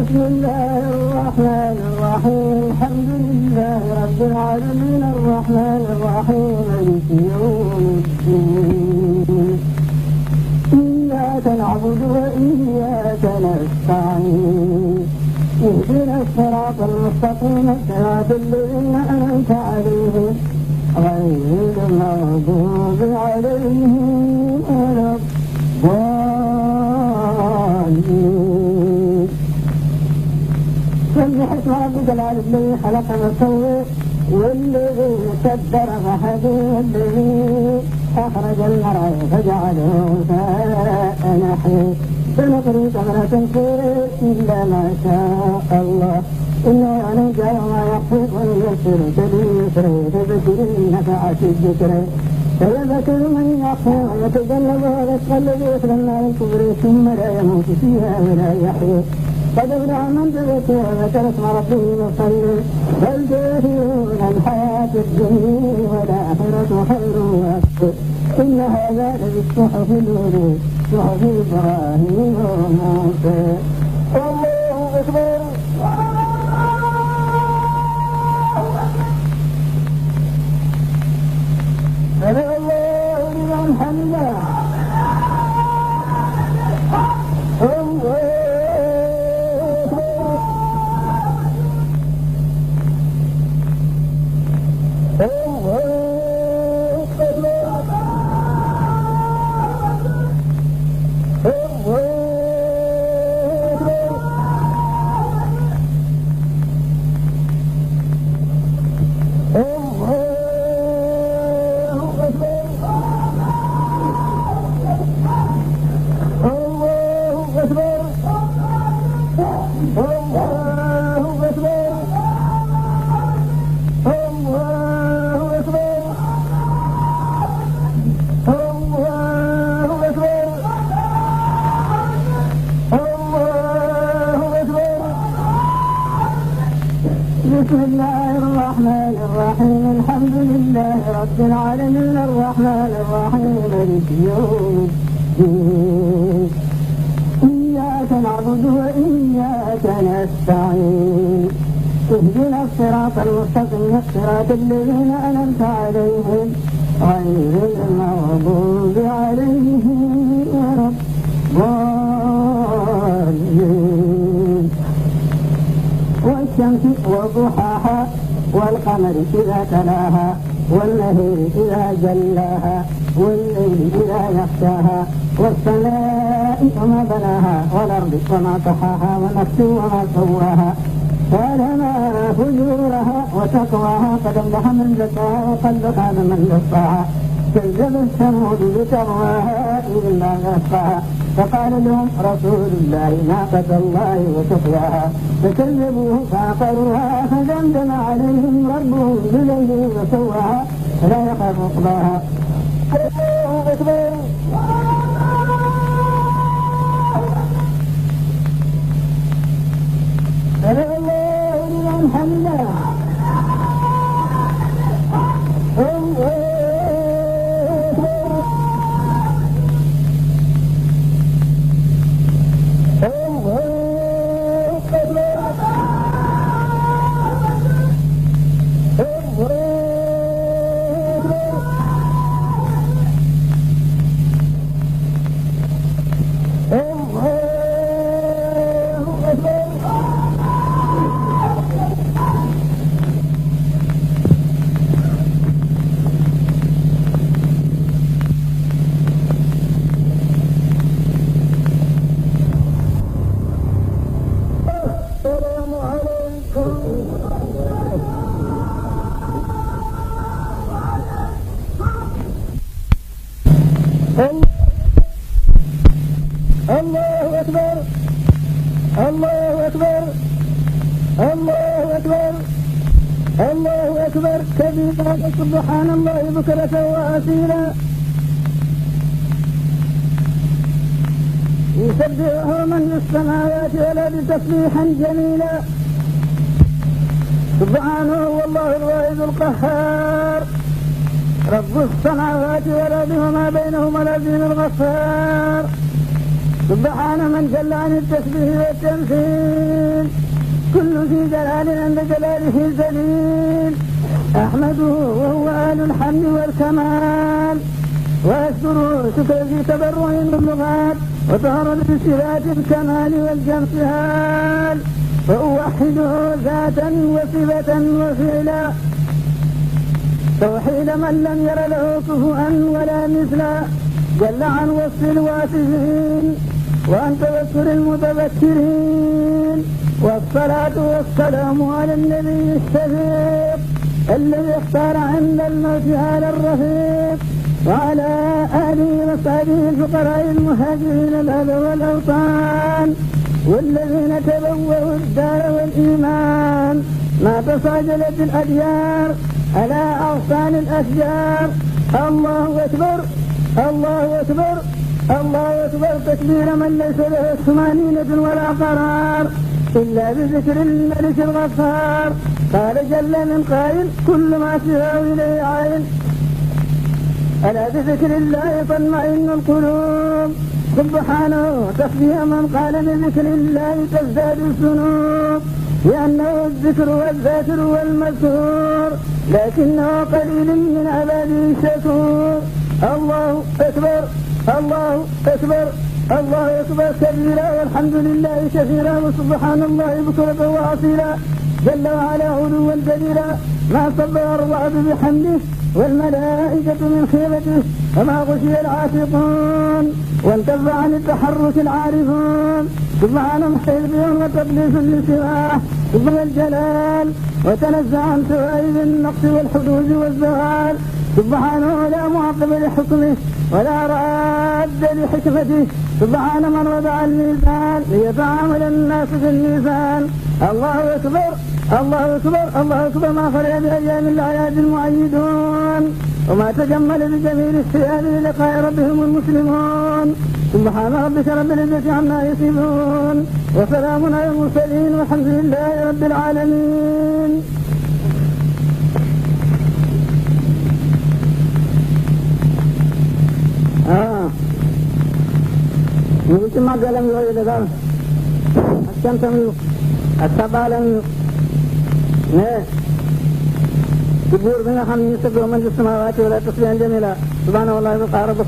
بسم الله الرحمن الرحيم الحمد لله رب العالمين الرحمن الرحيم مالك يوم الدين إياك نعبد وإياك نستعين اهدنا الصراط المستقيم صراط الذين أنعمت عليهم غير المغضوب عليهم ولا الضالين. سبح اسم ربك العلي الذي خلق فسوى والذي قدر فهدى والذي أخرج المرعى فجعله غثاء نحوه سنقرئك فلا تنسى إلا ما شاء الله إنه عليك وما يخفيك ويسرك باليسر تذكر إن نفعت الذكر فيذكر من يخفى ويتجنبها الأشقى الذي يصلى النار الكبرى ثم لا يموت فيها ولا يحيى قد أفلح من تذكر وذكر اسم ربه وصلى بل تؤثرون الحياة الدنيا والآخرة خير وأبقى إن هذا لفي الصحف الأولى صحف إبراهيم وموسى. الله أكبر. سمع الله لمن حمده. بسم الله الرحمن الرحيم الحمد لله رب العالمين الرحمن الرحيم مالك يوم الدين إياك نعبد وإياك نستعين اهدنا الصراط المستقيم صراط الذين أنعمت عليهم غير المغضوب عليهم ولا الضالين. والشمس وضحاها والقمر إذا تلاها والنهر إذا جلاها والليل إذا يغشاها والسماء وما بناها والأرض وما طحاها ونفس وما سواها فألهمها فجورها وتقواها قد أفلح من زكاها وقد خاب من دساها كذب الثمود بتقواها إلا يسقاها فقال لهم رسول الله ناقة الله وسقياها فكذبوه فعقروها فدمدم عليهم ربهم بذنبهم وسواها فلا يخاف عقباها. الله أكبر. سمع الله لمن حمده. الله أكبر. الله أكبر. الله أكبر. الله أكبر كبيرا سبحان الله بكرة وأصيلا يسبحه من في السماوات والأرض تسبيحا جميلا سبحانه والله الواحد القهار رب السماوات والأرض وما بينهما العزيز الغفار سبحان من جل عن التسبيح والتمثيل كل ذي جلال عند جلاله الجليل أحمده وهو أهل الحمد والكمال وأشكره شكر ذي تبرع باللغات وطهر بصفات الكمال والجمال وأوحده ذاتا وصفة وفعلا توحيد من لم ير له كفوا ولا مثلا جل عن وصف الواصفين وعن توكل المتذكرين والصلاة والسلام على النبي الشفيق الذي اختار عند الموت على الرفيق وعلى آله وصحبه الفقراء المهاجرين الأهل والأوطان والذين تبوأوا الدار والإيمان ما تصاجلت الأديار على أغصان الأشجار الله أكبر الله أكبر الله أكبر تكبير من ليس له ثمانينة ولا قرار إلا بذكر الملك الغفار قال جل من قائل كل ما سواه إليه عين ألا بذكر الله تطمئن القلوب سبحانه تسبيح من قال بذكر الله تزداد الذنوب لأنه الذكر والذاكر والمذكور لكنه قليل من عباده الشكور الله أكبر الله أكبر الله أكبر كبيرا والحمد لله كثيرا وسبحان الله بكرة وأصيلا جل وعلا علوا كبيرا ما صبر الرعد بحمده والملائكة من خيرته وما غشي العاشقون وانتف عن التحرك العارفون سبحان محيط وتقديس لسواه سبحان الجلال وتنزع عن سوائل النقص والحدود والزوال سبحانه لا معقب لحكمه ولا راد لحكمته سبحان من وضع الميزان ليتعامل الناس في الميزان الله أكبر الله أكبر الله أكبر ما فرح بأيام الأعياد المعيدون وما تجمل بجميل الثياب للقاء ربهم المسلمون سبحان ربك رب العزة عما يصفون وسلام على المرسلين والحمد لله رب العالمين. يمكن ما قال من غير ذلك الشمس من السبع من تبور من خميس من السماوات ولا تصبح جميلة سبحان الله وقال رب